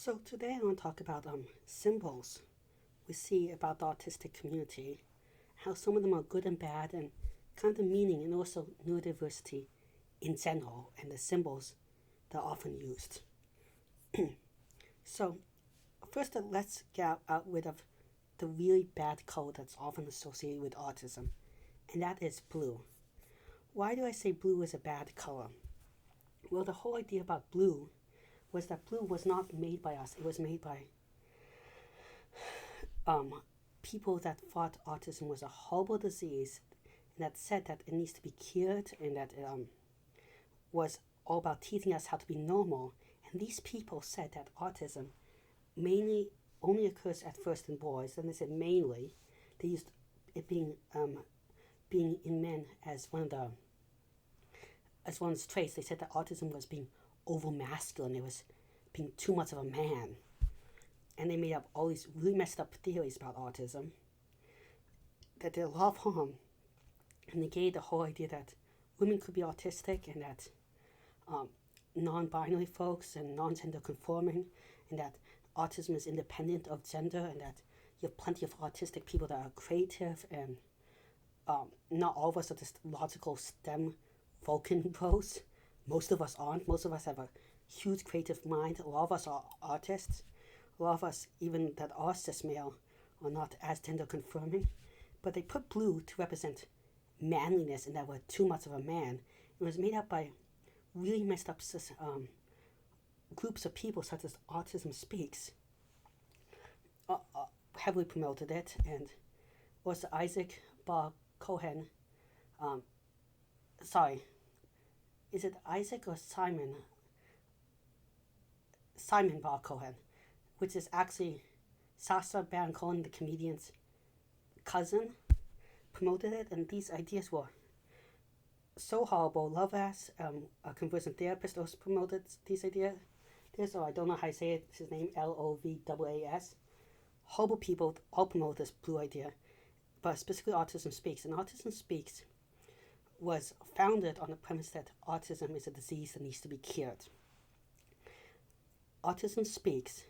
So today I want to talk about symbols we see about the autistic community, how some of them are good and bad, and kind of meaning, and also neurodiversity in general, and the symbols that are often used. So first, let's get out rid of the really bad color that's often associated with autism, and that is blue. Why do I say blue is a bad color? Well, the whole idea about blue was that blue was not made by us. It was made by people that thought autism was a horrible disease, and that said that it needs to be cured, and that it was all about teaching us how to be normal. And these people said that autism mainly only occurs at first in boys, and they said mainly. They used it being in men as one of its traits. They said that autism was being over masculine. It was being too much of a man. And they made up all these really messed up theories about autism that did a lot of harm. And they gave the whole idea that women could be autistic, and that non-binary folks and non-gender conforming, and that autism is independent of gender, and that you have plenty of autistic people that are creative, and not all of us are just logical STEM Vulcan bros. Most of us aren't. Most of us have a huge creative mind. A lot of us are artists. A lot of us, even that are cis male, are not as gender confirming. But they put blue to represent manliness, and that we're too much of a man. It was made up by really messed up groups of people, such as Autism Speaks, heavily promoted it, and also Isaac Bar Cohen. Is it Isaac or Simon? Simon Bar Cohen, which is actually Sacha Baron Cohen, the comedian's cousin, promoted it, and these ideas were so horrible. Lovaas, a conversion therapist, also promoted these ideas. So I don't know how to say it. His name Lovaas. Horrible people all promote this blue idea, but specifically Autism Speaks. And Autism Speaks was founded on the premise that autism is a disease that needs to be cured. Autism Speaks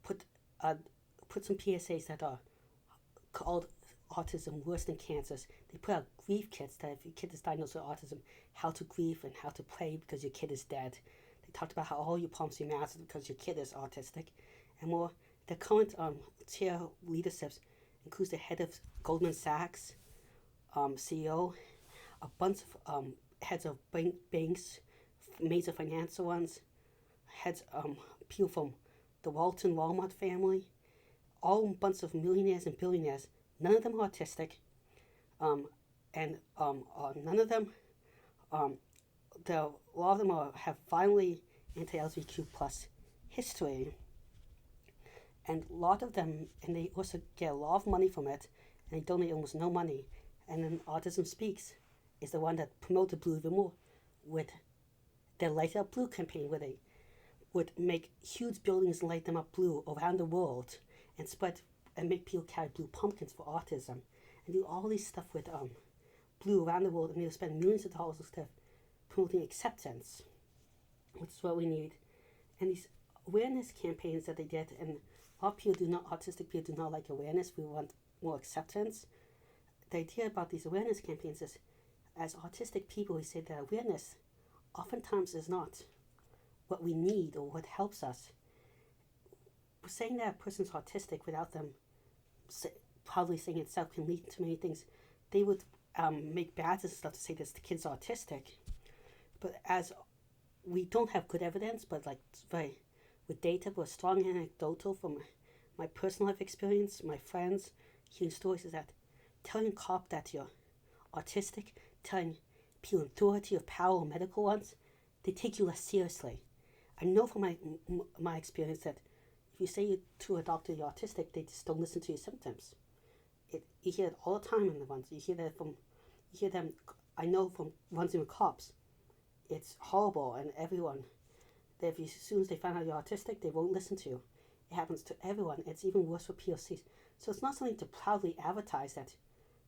put some PSAs that are called autism worse than cancers. They put out grief kits that if your kid is diagnosed with autism, how to grieve and how to pray because your kid is dead. They talked about how all your problems are massive because your kid is autistic, and more. The current chair leaderships includes the head of Goldman Sachs, CEO, a bunch of heads of banks, major financial ones, heads people from the Walmart family, all a bunch of millionaires and billionaires. None of them are autistic, and none of them, a lot of them have violently anti-LGBTQ plus history, and a lot of them, and they also get a lot of money from it, and they donate almost no money. And then Autism Speaks is the one that promoted blue even more with their Light Up Blue campaign, where they would make huge buildings and light them up blue around the world, and spread and make people carry blue pumpkins for autism, and do all these stuff with blue around the world, and they'll spend millions of dollars on stuff promoting acceptance, which is what we need. And these awareness campaigns that they did, and autistic people do not like awareness. We want more acceptance. The idea about these awareness campaigns is, as autistic people, we say that awareness oftentimes is not what we need or what helps us. Saying that a person's autistic without them probably saying itself can lead to many things. They would make badges and stuff to say that the kid's autistic. But as we don't have good evidence, but with data, but strong anecdotal from my personal life experience, my friends, hearing stories, is that telling a cop that you're autistic, telling people in authority or power or medical ones, they take you less seriously. I know from my experience that if you say to a doctor you're autistic, they just don't listen to your symptoms. You hear it all the time in the ones. You hear them, I know from ones with cops. It's horrible, and everyone, as soon as they find out you're autistic, they won't listen to you. It happens to everyone. It's even worse for POCs. So it's not something to proudly advertise that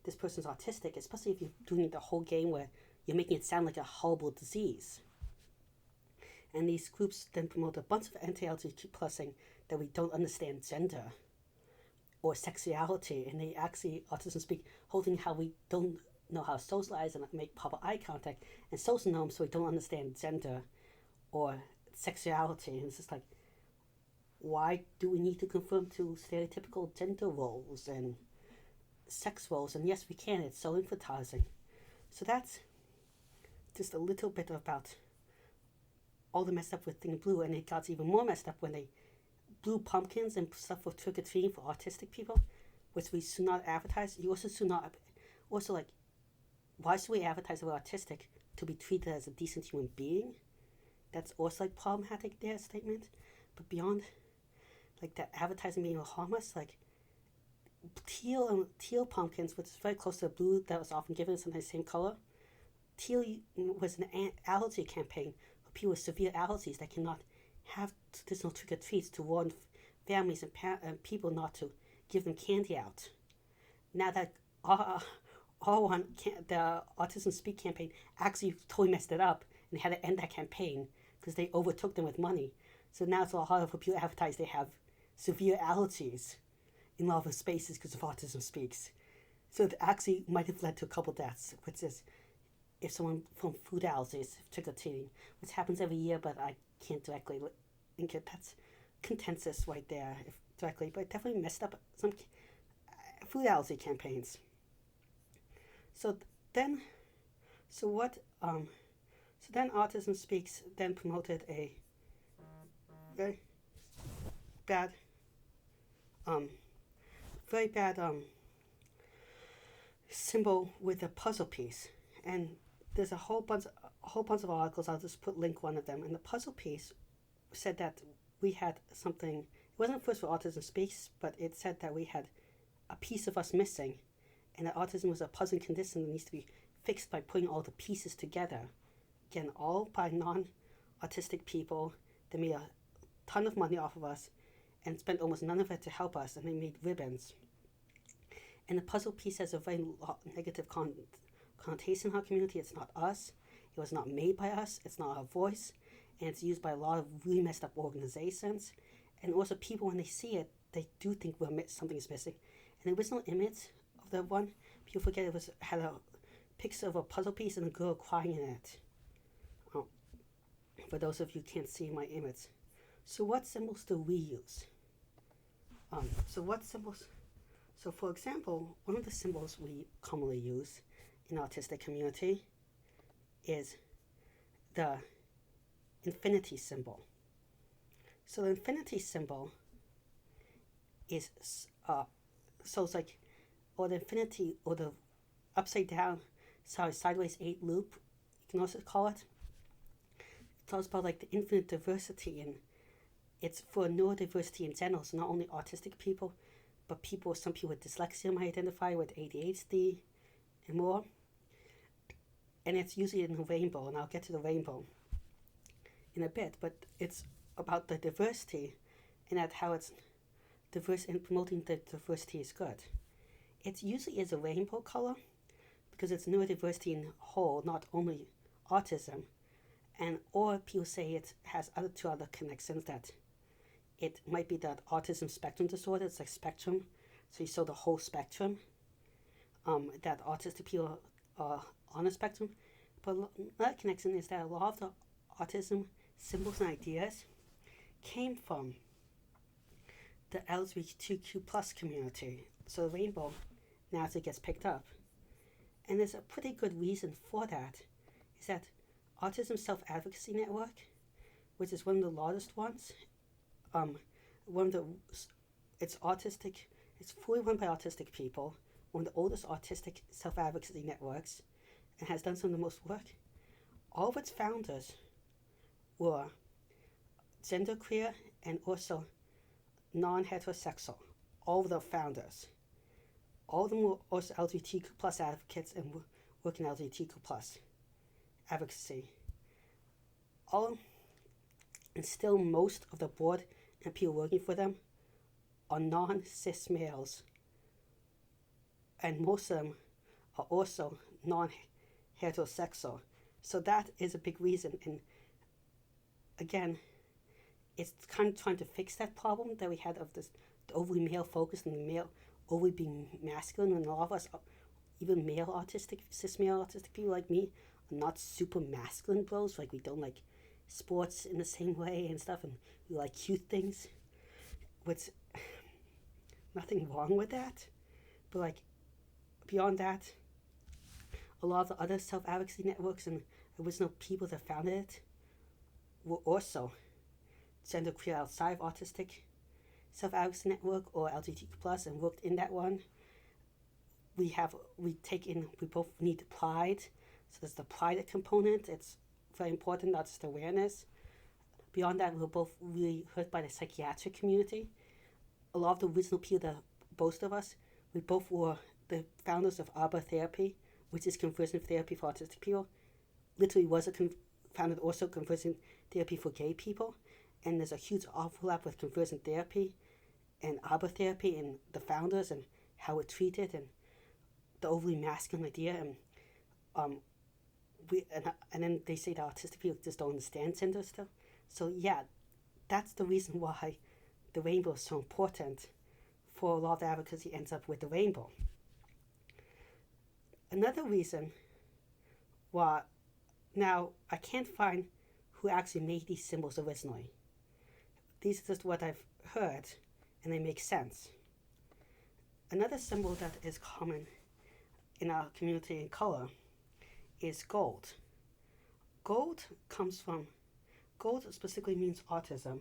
this person's autistic, especially if you're doing the whole game where you're making it sound like a horrible disease. And these groups then promote a bunch of anti-LGBTQ plusing that we don't understand gender or sexuality, and they actually, autism speak, holding how we don't know how to socialize and make proper eye contact and social norms, so we don't understand gender or sexuality. And it's just like, why do we need to conform to stereotypical gender roles and sex roles? And yes, we can. It's so emphasizing. So that's just a little bit about all the messed up with thing blue, and it got even more messed up when they blew pumpkins and stuff for trick-or-treating for autistic people, which we should not advertise. You also should not, also like, why should we advertise about autistic to be treated as a decent human being? That's also like problematic, their statement. But beyond like that advertising being harmless, like teal pumpkins, which is very close to the blue that was often given, sometimes the same color. Teal was an allergy campaign for people with severe allergies that cannot have traditional trick-or-treats, to warn families and people not to give them candy out. Now that the Autism Speak campaign actually totally messed it up, and they had to end that campaign because they overtook them with money. So now it's a lot harder for people to advertise they have severe allergies in a lot of spaces because of Autism Speaks. So it actually might have led to a couple deaths, which is if someone from food allergies trick-or-treating, which happens every year, but I can't directly link it. That's consensus right there, directly, but it definitely messed up some food allergy campaigns. So then Autism Speaks then promoted a very bad symbol with a puzzle piece, and there's a whole bunch of articles. I'll just put one of them. And the puzzle piece said that we had something. It wasn't first for Autism Speaks, but it said that we had a piece of us missing, and that autism was a puzzling condition that needs to be fixed by putting all the pieces together. Again, all by non-autistic people. They made a ton of money off of us and spent almost none of it to help us, and they made ribbons. And the puzzle piece has a very negative connotation in our community. It's not us. It was not made by us. It's not our voice. And it's used by a lot of really messed up organizations. And also people, when they see it, they do think something is missing. And the original image of the one, people forget it had a picture of a puzzle piece and a girl crying in it. For those of you who can't see my image. So what symbols do we use? So for example, one of the symbols we commonly use in the autistic community is the infinity symbol. So the infinity symbol is, so it's like, or the infinity, or the upside down, sideways 8 loop, you can also call it. It talks about like the infinite diversity, and it's for neurodiversity in general, so not only autistic people, but some people with dyslexia might identify with ADHD and more. And it's usually in the rainbow, and I'll get to the rainbow in a bit, but it's about the diversity and that how it's diverse, and promoting the diversity is good. It usually is a rainbow color because it's neurodiversity in whole, not only autism. Or people say it has two other connections, that it might be that autism spectrum disorder. It's like spectrum, so you saw the whole spectrum. That autistic people are on a spectrum, but another connection is that a lot of the autism symbols and ideas came from the LGBTQ plus community. So the rainbow now as it gets picked up, and there's a pretty good reason for that. Is that Autism Self-Advocacy Network, which is one of the largest ones, it's autistic, it's fully run by autistic people, one of the oldest autistic self-advocacy networks, and has done some of the most work. All of its founders were genderqueer and also non-heterosexual. All of the founders. All of them were also LGBTQ plus advocates and work in LGBTQ plus advocacy. And still most of the board and people working for them are non-cis males, and most of them are also non-heterosexual. So that is a big reason, and again, it's kind of trying to fix that problem that we had of this the overly male focus and the male overly being masculine, and a lot of us, even male autistic, cis male autistic people like me, are not super masculine bros. Like, we don't like sports in the same way and stuff, and we like cute things. What's nothing wrong with that, but like beyond that, a lot of the other self-advocacy networks and original people that founded it were also genderqueer outside of autistic self-advocacy network or LGBTQ+, and worked in that one. We both need pride, so there's the pride component. It's very important, not just awareness. Beyond that, we were both really hurt by the psychiatric community. A lot of the original people that both of us, we both were the founders of ABA therapy, which is conversion therapy for autistic people. Literally was founded also conversion therapy for gay people, and there's a huge overlap with conversion therapy and ABA therapy and the founders and how it's treated and the overly masculine idea. And then they say that autistic people just don't understand gender stuff. So yeah, that's the reason why the rainbow is so important. For a lot of the advocacy ends up with the rainbow. Another reason why, now I can't find who actually made these symbols originally. These are just what I've heard, and they make sense. Another symbol that is common in our community in color is gold. Gold specifically means autism.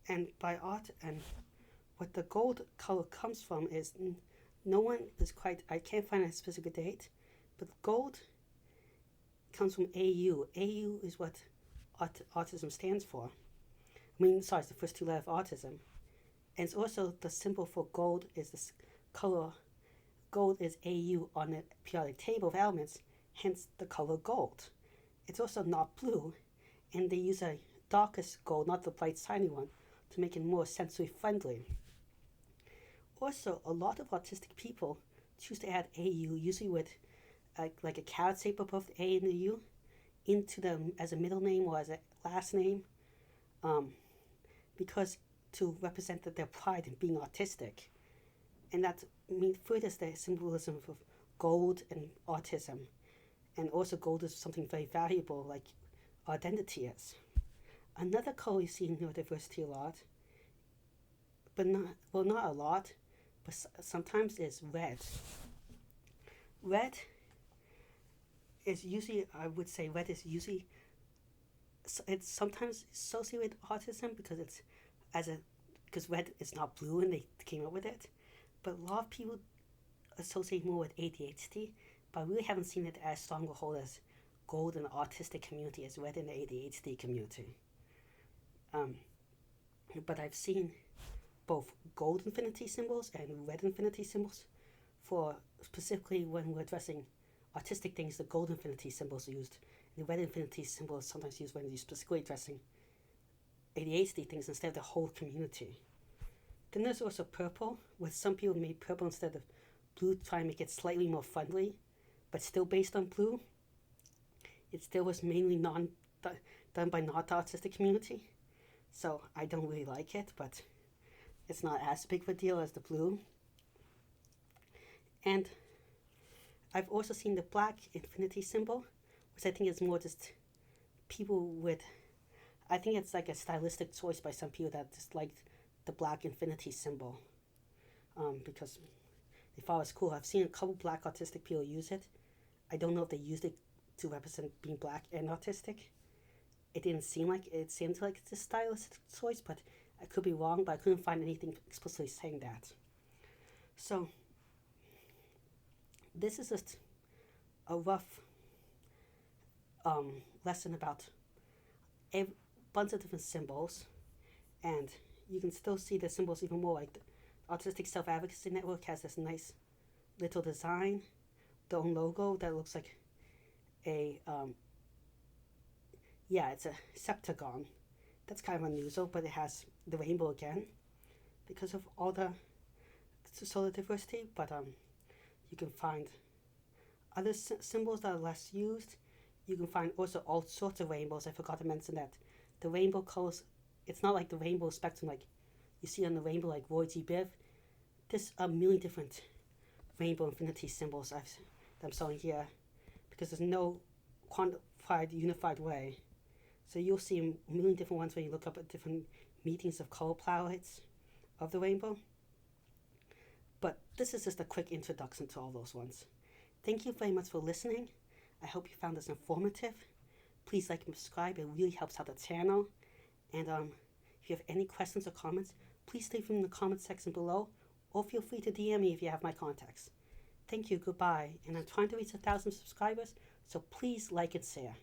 And by art, and what the gold color comes from is, no one is quite, I can't find a specific date, but gold comes from AU. AU is what autism stands for. It's the first two letters of autism. And it's also the symbol for gold is this color. Gold is AU on the periodic table of elements, hence the color gold. It's also not blue, and they use a darkest gold, not the bright shiny one, to make it more sensory friendly. Also, a lot of autistic people choose to add AU, usually with like a carrot shape above the A and the U, into them as a middle name or as a last name, because to represent their pride in being autistic. And that furthers the symbolism of gold and autism. And also gold is something very valuable, like identity is. Another color you see in neurodiversity a lot, but not a lot, but sometimes is red. Red is usually, it's sometimes associated with autism because red is not blue and they came up with it. But a lot of people associate more with ADHD, but I really haven't seen it as strong a hold as gold in the autistic community as red in the ADHD community. But I've seen both gold infinity symbols and red infinity symbols for specifically when we're addressing autistic things. The gold infinity symbols are used. The red infinity symbol is sometimes used when you're specifically addressing ADHD things instead of the whole community. Then there's also purple, where some people made purple instead of blue, trying to make it slightly more friendly, but still based on blue. It still was mainly done by not the autistic community, so I don't really like it, but it's not as big of a deal as the blue. And I've also seen the black infinity symbol, which I think is more just people with, I think it's like a stylistic choice by some people that just liked the black infinity symbol, because they thought it was cool. I've seen a couple black autistic people use it. I don't know if they used it to represent being black and autistic. It didn't seem like it seemed like it's a stylistic choice, but I could be wrong, but I couldn't find anything explicitly saying that. So this is just a rough lesson about a bunch of different symbols, and you can still see the symbols even more. Like the Autistic Self-Advocacy Network has this nice little design, their own logo that looks like a it's a septagon. That's kind of unusual, but it has the rainbow again because of all the solar diversity. But you can find other symbols that are less used. You can find also all sorts of rainbows. I forgot to mention that. The rainbow colors, it's not like the rainbow spectrum like you see on the rainbow like Roy G. Biv. There's a million different rainbow infinity symbols I'm showing here because there's no quantified, unified way. So you'll see a million different ones when you look up at different meetings of color palettes of the rainbow. But this is just a quick introduction to all those ones. Thank you very much for listening. I hope you found this informative. Please like and subscribe. It really helps out the channel. And if you have any questions or comments, please leave them in the comment section below, or feel free to DM me if you have my contacts. Thank you, goodbye. And I'm trying to reach 1,000 subscribers, so please like and share.